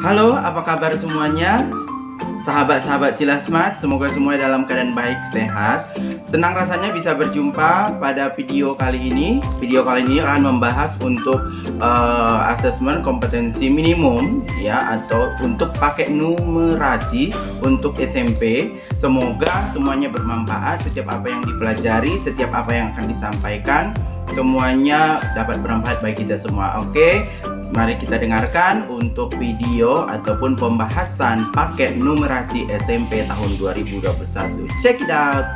Halo, apa kabar semuanya? Sahabat-sahabat Silasmat, semoga semua dalam keadaan baik, sehat. Senang rasanya bisa berjumpa pada video kali ini. Video kali ini akan membahas untuk asesmen kompetensi minimum ya, atau untuk pakai numerasi untuk SMP. Semoga semuanya bermanfaat. Setiap apa yang dipelajari, setiap apa yang akan disampaikan, semuanya dapat bermanfaat bagi kita semua. Oke, mari kita dengarkan untuk video ataupun pembahasan paket numerasi SMP tahun 2021. Check it out.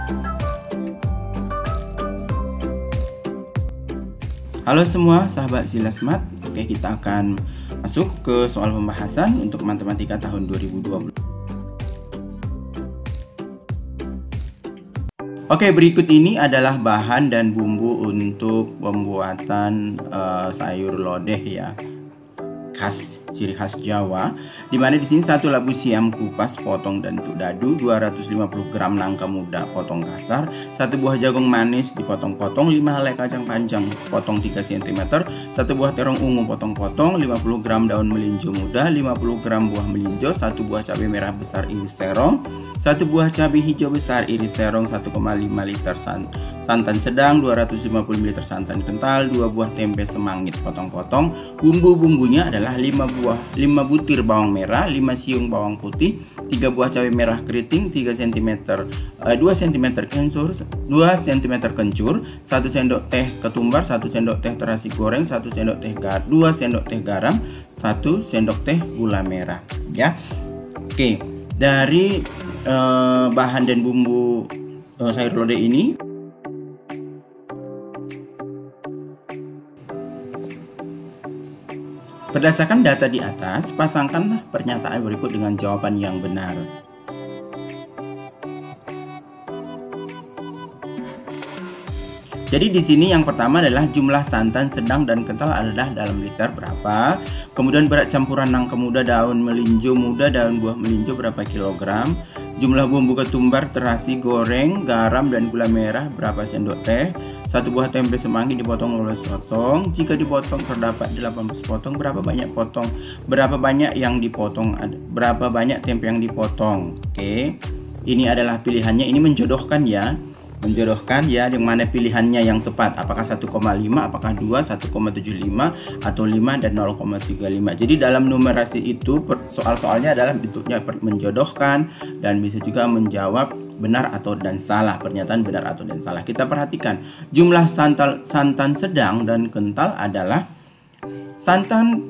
Halo semua sahabat Silasmat. Oke, kita akan masuk ke soal pembahasan untuk matematika tahun 2020. Oke, berikut ini adalah bahan dan bumbu untuk pembuatan sayur lodeh ya, ciri khas Jawa, dimana di sini 1 labu siam kupas potong dan untuk dadu, 250 gram nangka muda potong kasar, 1 buah jagung manis dipotong-potong, 5 helai kacang panjang potong 3 cm, 1 buah terong ungu potong-potong, 50 gram daun melinjo muda, 50 gram buah melinjo, 1 buah cabai merah besar iris serong, 1 buah cabai hijau besar iris serong, 1,5 liter santan sedang, 250 ml santan kental, 2 buah tempe semangit potong-potong. Bumbu-bumbunya adalah 5 butir bawang merah, 5 siung bawang putih, 3 buah cabai merah keriting, 2 cm kencur, 2 cm kencur, 1 sendok teh ketumbar, 1 sendok teh terasi goreng, 1 sendok teh 2 sendok teh garam, 1 sendok teh gula merah ya. Oke, dari bahan dan bumbu sayur lodeh ini, berdasarkan data di atas, pasangkan pernyataan berikut dengan jawaban yang benar. Jadi di sini yang pertama adalah jumlah santan sedang dan kental adalah dalam liter berapa. Kemudian berat campuran nangka muda, daun melinjo muda, daun buah melinjo berapa kilogram. Jumlah bumbu ketumbar, terasi goreng, garam dan gula merah berapa sendok teh. 1 buah tempe semanggi dipotong 12 potong. Jika dipotong terdapat 18 potong, berapa banyak potong? Berapa banyak yang dipotong? Berapa banyak tempe yang dipotong? Oke. Ini adalah pilihannya. Ini menjodohkan ya. Menjodohkan ya, yang mana pilihannya yang tepat, apakah 1,5, apakah 2, 1,75 atau 5 dan 0,35. Jadi dalam numerasi itu soal-soalnya adalah bentuknya menjodohkan dan bisa juga menjawab benar atau dan salah, pernyataan benar atau dan salah. Kita perhatikan jumlah santan sedang dan kental adalah santan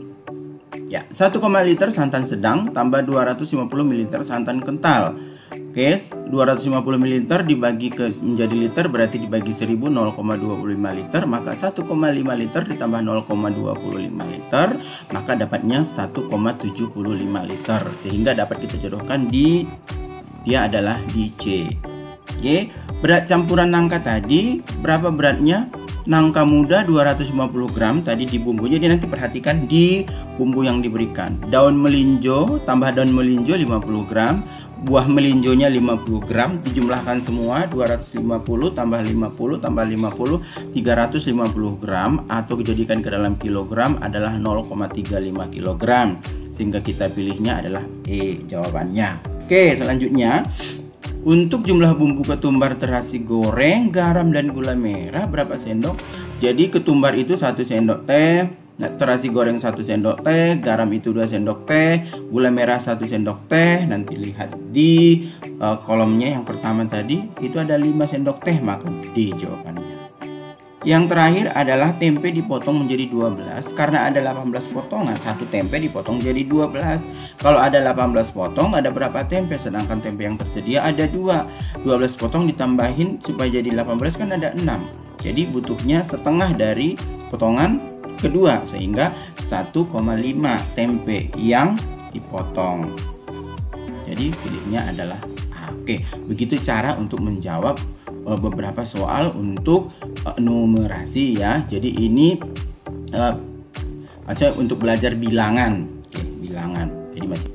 ya, 1, liter santan sedang tambah 250 ml santan kental. Oke, 250 ml dibagi menjadi liter berarti dibagi 1000, 0,25 liter, maka 1,5 liter ditambah 0,25 liter, maka dapatnya 1,75 liter, sehingga dapat kita jodohkan dia adalah di C. Oke, berat campuran nangka tadi berapa beratnya? Nangka muda 250 gram tadi di bumbunya, jadi nanti perhatikan di bumbu yang diberikan. Daun melinjo tambah daun melinjo 50 gram, buah melinjonya 50 gram, dijumlahkan semua 250 tambah 50 tambah 50, 350 gram, atau dijadikan ke dalam kilogram adalah 0,35 kilogram, sehingga kita pilihnya adalah E jawabannya. Oke, selanjutnya untuk jumlah bumbu ketumbar, terasi goreng, garam dan gula merah berapa sendok? Jadi ketumbar itu 1 sendok teh, terasi goreng 1 sendok teh, garam itu 2 sendok teh, gula merah 1 sendok teh. Nanti lihat di kolomnya yang pertama tadi itu ada 5 sendok teh, maka D jawabannya. Yang terakhir adalah tempe dipotong menjadi 12 karena ada 18 potongan. 1 tempe dipotong jadi 12. Kalau ada 18 potong, ada berapa tempe? Sedangkan tempe yang tersedia ada 2. 12 potong ditambahin supaya jadi 18 kan ada 6. Jadi butuhnya setengah dari potongan kedua, sehingga 1,5 tempe yang dipotong. Jadi pilihnya adalah A. Oke, begitu cara untuk menjawab beberapa soal untuk numerasi ya. Jadi ini untuk belajar bilangan. Oke, bilangan. Jadi masih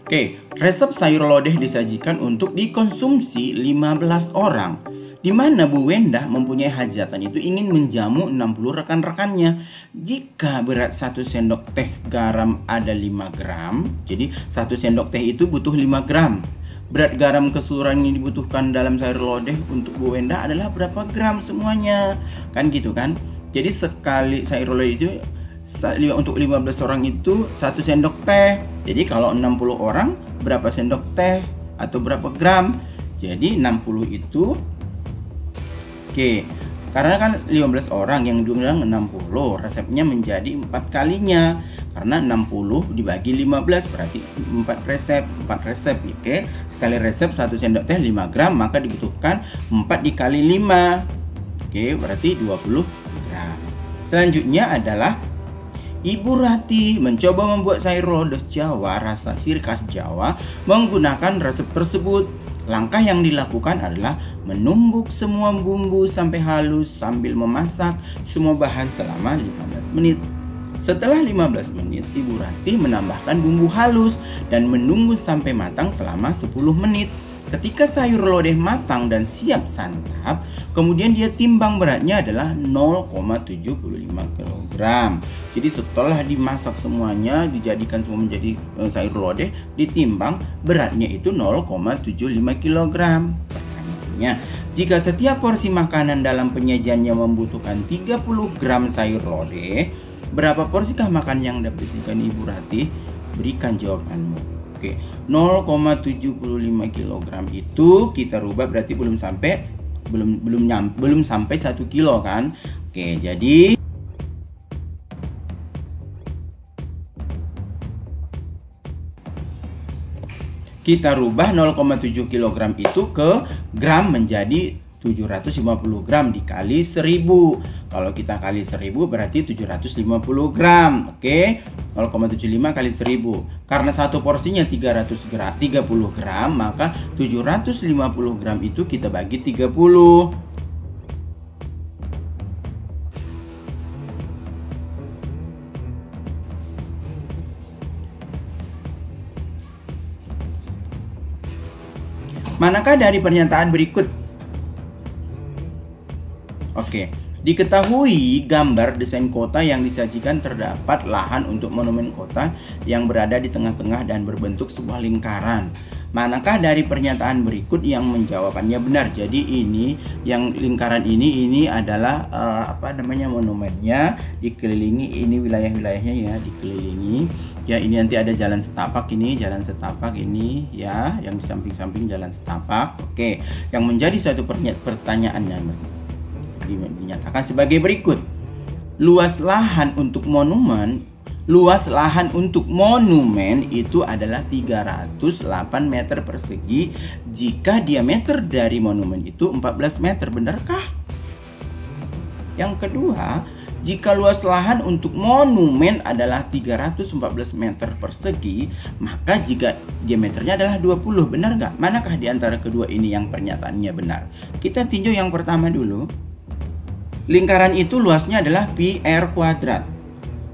Oke, resep sayur lodeh disajikan untuk dikonsumsi 15 orang. di mana Bu Wenda mempunyai hajatan itu ingin menjamu 60 rekan-rekannya. Jika berat 1 sendok teh garam ada 5 gram, jadi 1 sendok teh itu butuh 5 gram. Berat garam keseluruhan yang dibutuhkan dalam sayur lodeh untuk Bu Wenda adalah berapa gram semuanya? Kan gitu kan? Jadi sekali sayur lodeh itu untuk 15 orang itu 1 sendok teh. Jadi kalau 60 orang berapa sendok teh atau berapa gram? Jadi 60 itu karena kan 15 orang yang dibilang 60, resepnya menjadi 4 kalinya. Karena 60 dibagi 15 berarti 4 resep. Sekali resep 1 sendok teh 5 gram, maka dibutuhkan 4 dikali 5. Berarti 20 gram. Selanjutnya adalah Ibu Rati mencoba membuat sayur lodeh Jawa rasa ciri khas Jawa menggunakan resep tersebut. Langkah yang dilakukan adalah menumbuk semua bumbu sampai halus sambil memasak semua bahan selama 15 menit. Setelah 15 menit, Ibu Rati menambahkan bumbu halus dan menunggu sampai matang selama 10 menit. Ketika sayur lodeh matang dan siap santap, kemudian dia timbang beratnya adalah 0,75 kg. Jadi setelah dimasak semuanya, dijadikan semua menjadi sayur lodeh, ditimbang beratnya itu 0,75 kg. Pertanyaannya, jika setiap porsi makanan dalam penyajiannya membutuhkan 30 gram sayur lodeh, berapa porsikah makan yang dapat disediakan Ibu Rati? Berikan jawabanmu. 0,75 kg itu kita rubah berarti belum sampai 1 kilo kan. Jadi kita rubah 0,7 kg itu ke gram menjadi 750 gram dikali 1000. Kalau kita kali 1000 berarti 750 gram. 0,75 kali 1000. Karena satu porsinya 30 gram, maka 750 gram itu kita bagi 30. Manakah dari pernyataan berikut? Diketahui gambar desain kota yang disajikan terdapat lahan untuk monumen kota yang berada di tengah-tengah dan berbentuk sebuah lingkaran. Manakah dari pernyataan berikut yang menjawabannya benar? Jadi ini yang lingkaran ini adalah monumennya, dikelilingi ini wilayah-wilayahnya ya, dikelilingi. Ya, ini nanti ada jalan setapak ini ya, yang di samping-samping jalan setapak. Yang menjadi suatu pertanyaan yang dinyatakan sebagai berikut. Luas lahan untuk monumen itu adalah 308 meter persegi jika diameter dari monumen itu 14 meter. Benarkah? Yang kedua, jika luas lahan untuk monumen adalah 314 meter persegi, maka jika diameternya adalah 20, benar nggak? Manakah di antara kedua ini yang pernyataannya benar? Kita tinjau yang pertama dulu. Lingkaran itu luasnya adalah pi r kuadrat,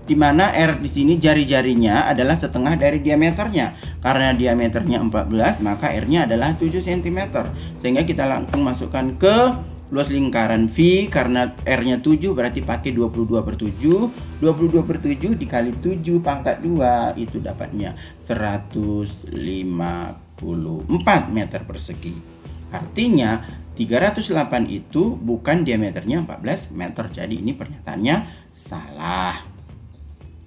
di mana r di sini jari-jarinya adalah setengah dari diameternya. Karena diameternya 14, maka r-nya adalah 7 cm. Sehingga kita langsung masukkan ke luas lingkaran V, karena r-nya 7 berarti pakai 22/7. 22/7 dikali 7 pangkat 2 itu dapatnya 154 meter persegi. Artinya 308 itu bukan diameternya 14 meter. Jadi ini pernyataannya salah.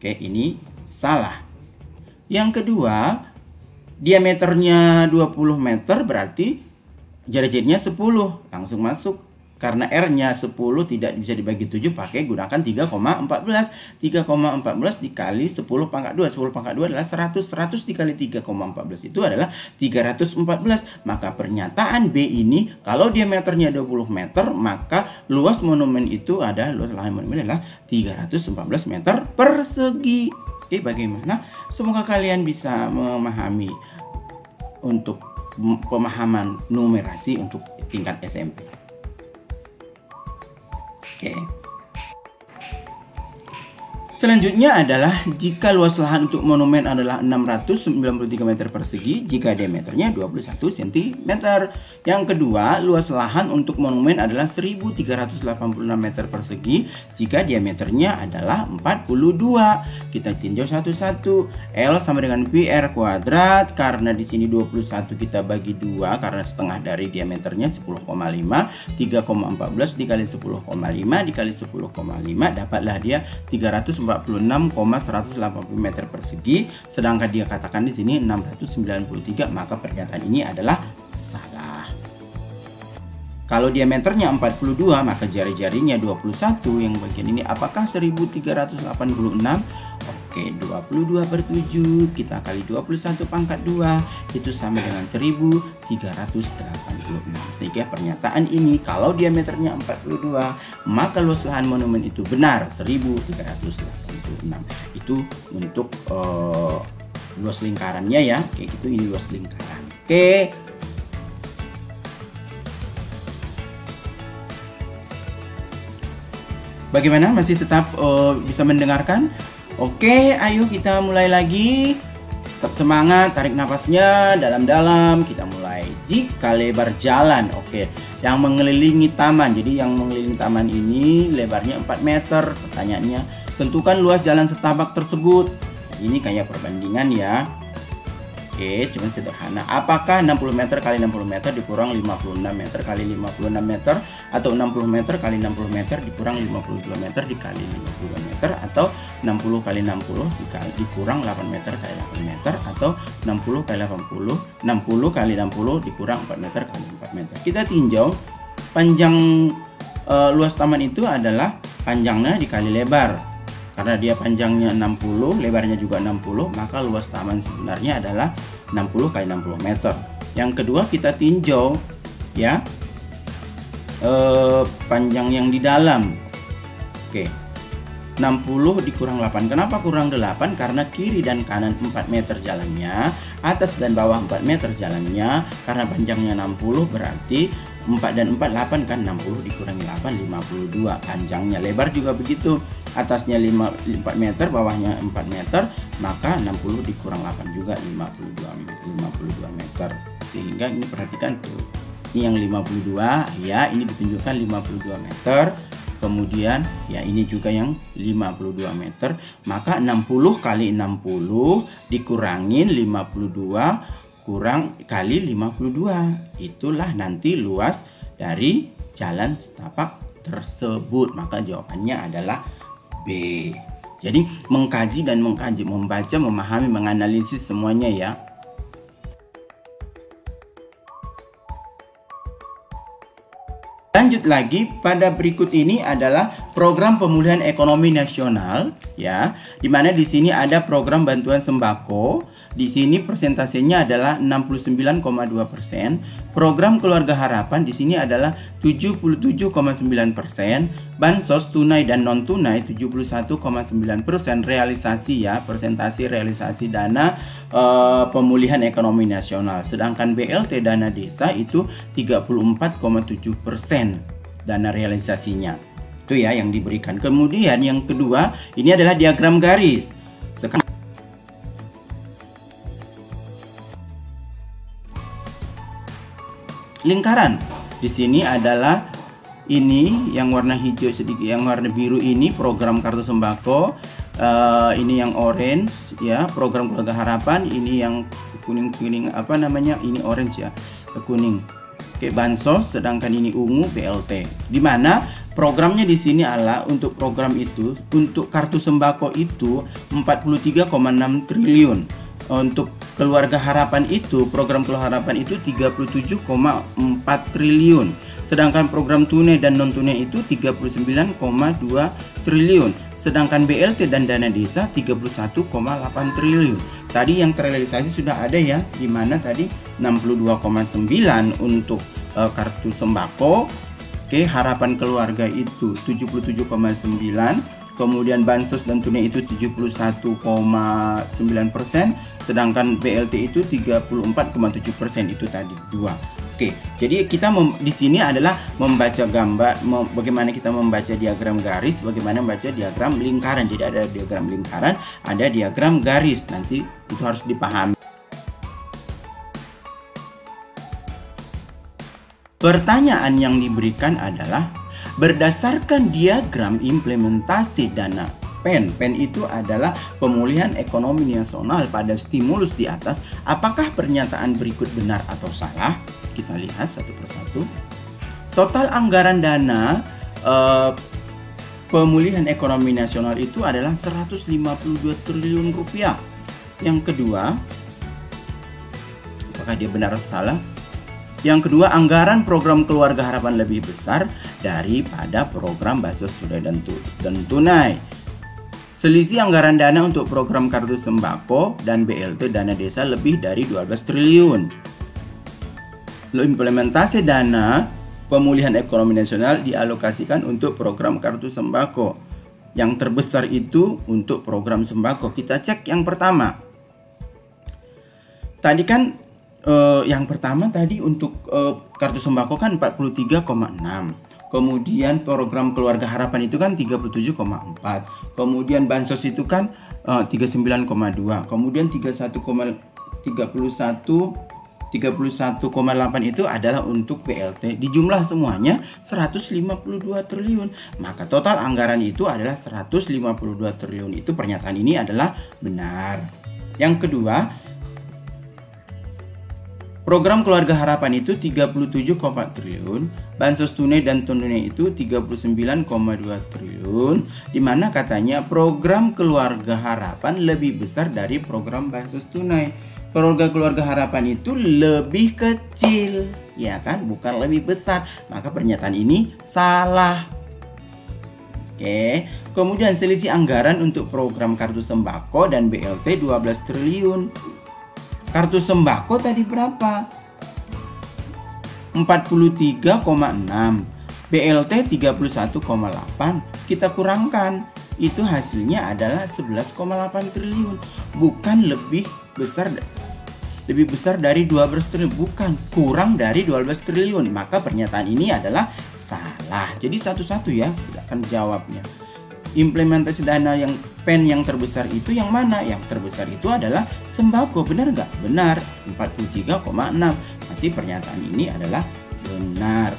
Ini salah. Yang kedua, diameternya 20 meter berarti jari-jarinya 10. Langsung masuk. Karena R-nya 10 tidak bisa dibagi 7, pakai gunakan 3,14. 3,14 dikali 10 pangkat 2. 10 pangkat 2 adalah 100. 100 dikali 3,14 itu adalah 314. Maka pernyataan B ini, kalau diameternya 20 meter, maka luas monumen itu luas lahan monumen adalah 314 meter persegi. Bagaimana? Semoga kalian bisa memahami untuk pemahaman numerasi untuk tingkat SMP. Selanjutnya adalah jika luas lahan untuk monumen adalah 693 meter persegi jika diameternya 21 cm. Yang kedua, luas lahan untuk monumen adalah 1386 meter persegi jika diameternya adalah 42. Kita tinjau satu-satu. L sama dengan PR kuadrat, karena di sini 21 kita bagi 2 karena setengah dari diameternya 10,5. 3,14 dikali 10,5 dikali 10,5 dapatlah dia 346,180 meter persegi, sedangkan dia katakan di sini 693, maka pernyataan ini adalah salah. Kalau diameternya 42, maka jari-jarinya 21 yang bagian ini apakah 1386? Oke, 22/7 kita kali 21 pangkat 2 itu sama dengan 1386. Sehingga pernyataan ini kalau diameternya 42, maka luas lahan monumen itu benar 1386. Itu untuk luas lingkarannya ya, kayak gitu. Ini luas lingkaran. Oke. Bagaimana? Masih tetap bisa mendengarkan? Oke, ayo kita mulai lagi. Tetap semangat, tarik nafasnya dalam-dalam. Kita mulai. Jika lebar jalan, oke, yang mengelilingi taman. Jadi yang mengelilingi taman ini lebarnya 4 meter. Pertanyaannya, tentukan luas jalan setapak tersebut. Nah, ini kayak perbandingan ya. Oke, cuman sederhana. Apakah 60 meter kali 60 meter dikurang 56 meter kali 56 meter, atau 60 meter kali 60 meter dikurang 52 meter dikali 52 meter, atau 60 kali 60 dikurang 8 meter kali 8 meter, atau 60 kali 80, 60 kali 60 dikurang 4 meter kali 4 meter. Kita tinjau panjang luas taman itu adalah panjangnya dikali lebar. Karena dia panjangnya 60, lebarnya juga 60, maka luas taman sebenarnya adalah 60 kali 60 meter. Yang kedua kita tinjau ya panjang yang di dalam. Oke. 60 dikurang 8. Kenapa kurang 8? Karena kiri dan kanan 4 meter jalannya, atas dan bawah 4 meter jalannya. Karena panjangnya 60 berarti 4 dan 4 8 kan, 60 dikurangi 8 52 panjangnya. Lebar juga begitu, atasnya 4 meter, bawahnya 4 meter, maka 60 dikurang 8 juga 52 meter. Sehingga ini perhatikan tuh, ini yang 52 ya, ini ditunjukkan 52 meter. Kemudian ya ini juga yang 52 meter, maka 60 kali 60 dikurangin 52 kurang kali 52, itulah nanti luas dari jalan setapak tersebut. Maka jawabannya adalah B. Jadi mengkaji dan membaca, memahami, menganalisis semuanya ya. Lanjut lagi, pada berikut ini adalah program pemulihan ekonomi nasional ya, dimana di sini ada program bantuan sembako. Di sini persentasenya adalah 69,2%. Program keluarga harapan di sini adalah 77,9%. Bansos tunai dan non tunai 71,9%. Realisasi ya, persentase realisasi dana pemulihan ekonomi nasional. Sedangkan BLT dana desa itu 34,7% dana realisasinya. Itu ya yang diberikan. Kemudian yang kedua, ini adalah diagram garis. Sekarang lingkaran. Di sini adalah ini yang warna hijau sedikit, yang warna biru ini program kartu sembako. Ini yang orange ya, program keluarga harapan. Ini yang kuning apa namanya? Ini orange ya, kuning. Oke, bansos, sedangkan ini ungu BLT. Di mana programnya di sini adalah untuk program itu, untuk kartu sembako itu 43,6 triliun. Untuk keluarga harapan itu, program keluarga harapan itu 37,4 triliun. Sedangkan program tunai dan non tunai itu 39,2 triliun. Sedangkan BLT dan dana desa 31,8 triliun. Tadi yang terrealisasi sudah ada ya, di mana tadi 62,9 untuk kartu sembako. Oke, harapan keluarga itu 77,9. Kemudian bansos dan tunai itu 71,9%, sedangkan BLT itu 34,7%, itu tadi 2. Oke, jadi kita di sini adalah membaca gambar, bagaimana kita membaca diagram garis, bagaimana membaca diagram lingkaran. Jadi ada diagram lingkaran, ada diagram garis. Nanti itu harus dipahami. Pertanyaan yang diberikan adalah berdasarkan diagram implementasi dana PEN. PEN itu adalah pemulihan ekonomi nasional pada stimulus di atas. Apakah pernyataan berikut benar atau salah? Kita lihat satu persatu. Total anggaran dana pemulihan ekonomi nasional itu adalah 152 triliun rupiah. Yang kedua, apakah dia benar atau salah? Yang kedua, anggaran program keluarga harapan lebih besar daripada program bansos tunai dan tunai. Selisih anggaran dana untuk program kartu sembako dan BLT dana desa lebih dari 12 triliun. Implementasi dana pemulihan ekonomi nasional dialokasikan untuk program kartu sembako. Yang terbesar itu untuk program sembako. Kita cek yang pertama. Tadi kan yang pertama tadi untuk kartu sembako kan 43,6. Kemudian program keluarga harapan itu kan 37,4. Kemudian bansos itu kan 39,2. Kemudian 31,8 itu adalah untuk BLT. Di jumlah semuanya 152 triliun. Maka total anggaran itu adalah 152 triliun. Itu pernyataan ini adalah benar. Yang kedua, program keluarga harapan itu 37,4 triliun, bansos tunai dan tunai itu 39,2 triliun, di mana katanya program keluarga harapan lebih besar dari program bansos tunai. Program keluarga harapan itu lebih kecil, ya kan, bukan lebih besar. Maka pernyataan ini salah. Oke, kemudian selisih anggaran untuk program kartu sembako dan BLT 12 triliun. Kartu sembako tadi berapa? 43,6. BLT 31,8. Kita kurangkan, itu hasilnya adalah 11,8 triliun. Bukan lebih besar dari 12 triliun, bukan, kurang dari 12 triliun. Maka pernyataan ini adalah salah. Jadi satu-satu ya, silakan jawabnya. Implementasi dana yang PEN yang terbesar itu yang mana? Yang terbesar itu adalah sembako, benar nggak? Benar, 43,6. Berarti pernyataan ini adalah benar.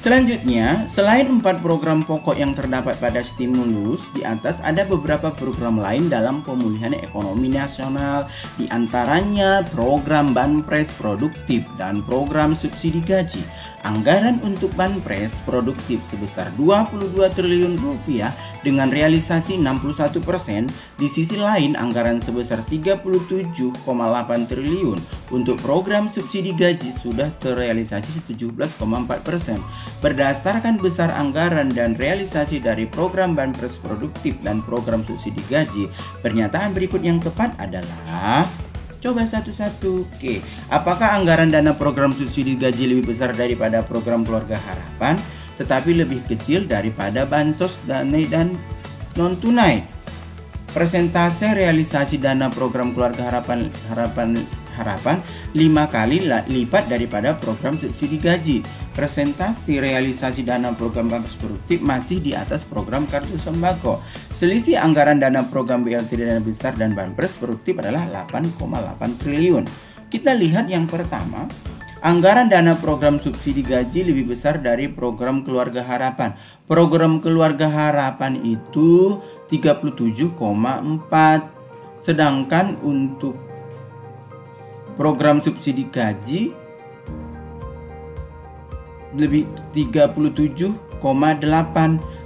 Selanjutnya, selain 4 program pokok yang terdapat pada stimulus di atas, ada beberapa program lain dalam pemulihan ekonomi nasional, di antaranya program Banpres Produktif dan program subsidi gaji. Anggaran untuk Banpres Produktif sebesar 22 triliun rupiah dengan realisasi 61%. Di sisi lain, anggaran sebesar 37,8 triliun untuk program subsidi gaji sudah terrealisasi 17,4%. Berdasarkan besar anggaran dan realisasi dari program Banpres Produktif dan program subsidi gaji, pernyataan berikut yang tepat adalah, coba satu-satu. Oke, apakah anggaran dana program subsidi gaji lebih besar daripada program keluarga harapan, tetapi lebih kecil daripada bansos tunai dan non tunai? Persentase realisasi dana program keluarga harapan 5 kali lipat daripada program subsidi gaji. Presentasi realisasi dana program Banpres Produktif masih di atas program kartu sembako. Selisih anggaran dana program BLT dana besar dan Banpres Produktif adalah 8,8 triliun. Kita lihat yang pertama, anggaran dana program subsidi gaji lebih besar dari program keluarga harapan. Program keluarga harapan itu 37,4, sedangkan untuk program subsidi gaji lebih 37,8,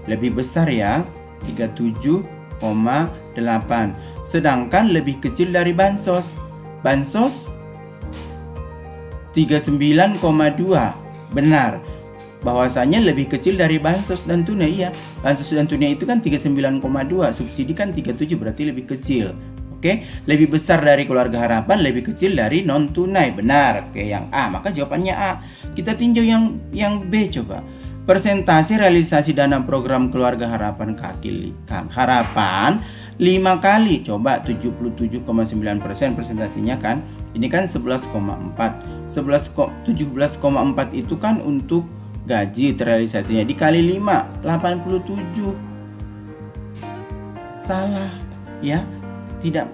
lebih besar ya, 37,8, sedangkan lebih kecil dari bansos. Bansos 39,2. Benar, bahwasanya lebih kecil dari bansos dan tunai ya. Bansos dan tunai itu kan 39,2, subsidi kan 37, berarti lebih kecil. Oke, lebih besar dari keluarga harapan, lebih kecil dari non tunai. Benar. Oke, yang A, maka jawabannya A. Kita tinjau yang B coba. Persentase realisasi dana program Keluarga Harapan Harapan 5 kali. Coba 77,9% persentasinya kan. Ini kan 11,4. 17,4 itu kan untuk gaji terrealisasinya, dikali 5 87. Salah ya. Tidak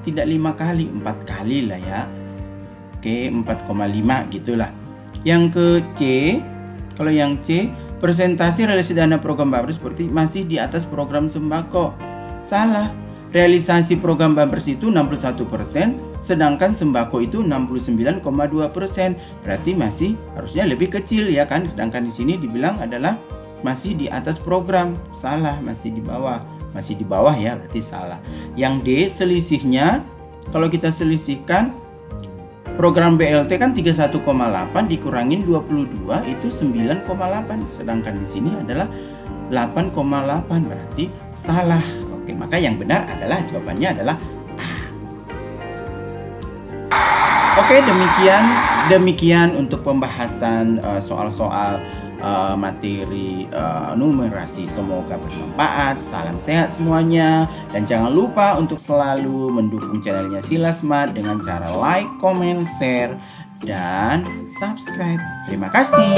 5 kali, 4 kali lah ya. Oke, 4,5 gitulah. Yang ke C, kalau yang C, persentase realisasi dana program Bampers seperti masih di atas program sembako. Salah. Realisasi program Bampers itu 61%, sedangkan sembako itu 69,2%. Berarti masih harusnya lebih kecil ya kan? Sedangkan di sini dibilang adalah masih di atas program. Salah, masih di bawah. Masih di bawah ya, berarti salah. Yang D, selisihnya kalau kita selisihkan program BLT kan 31,8 dikurangin 22 itu 9,8, sedangkan di sini adalah 8,8, berarti salah. Oke, maka yang benar adalah jawabannya adalah A. Oke, demikian untuk pembahasan soal-soal materi numerasi. Semoga bermanfaat. Salam sehat semuanya, dan jangan lupa untuk selalu mendukung channelnya Sila Smart dengan cara like, comment, share, dan subscribe. Terima kasih.